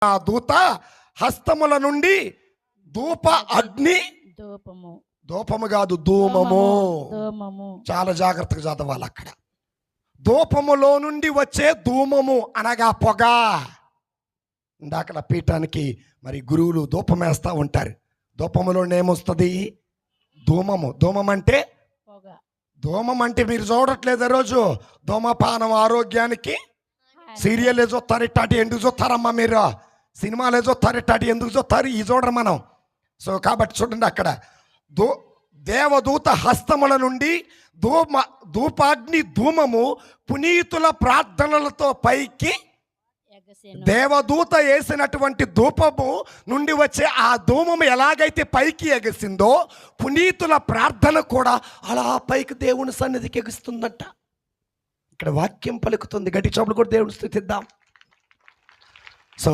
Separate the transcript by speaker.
Speaker 1: ఆ దూత హస్తముల నుండి ధూప అగ్ని, ధూపము కాదు ధూమము, చాలా జాగ్రత్తగా చదవాలి. అక్కడ ధూపములో నుండి వచ్చే ధూమము అనగా పొగ. ఇందాక పీఠానికి మరి గురువులు ధూపం వేస్తూ ఉంటారు. ధూపములో ఏమొస్తుంది? ధూమము. ధూమం అంటే ధూమం అంటే మీరు చూడట్లేదు రోజు ధూమపానం ఆరోగ్యానికి. సీరియల్ చూస్తారు ఇట్టాటి ఎందుకు చూస్తారమ్మా మీరు? సినిమాలు చూస్తారు ఇట్టాటి ఎందుకు చూస్తారు? ఈ చూడరు మనం. సో కాబట్టి చూడండి, అక్కడ దేవదూత హస్తముల నుండి ధూపాగ్ని ధూమము పునీతుల ప్రార్థనలతో పైకి, దేవదూత వేసినటువంటి ధూపము నుండి వచ్చే ఆ ధూమము ఎలాగైతే పైకి ఎగిసిందో పునీతుల ప్రార్థన కూడా అలా పైకి దేవుని సన్నిధికి ఎగుస్తుందంట. ఇక్కడ వాక్యం పలుకుతుంది. గట్టి చోపులు కూడా దేవుని స్తుతిద్దాం. సో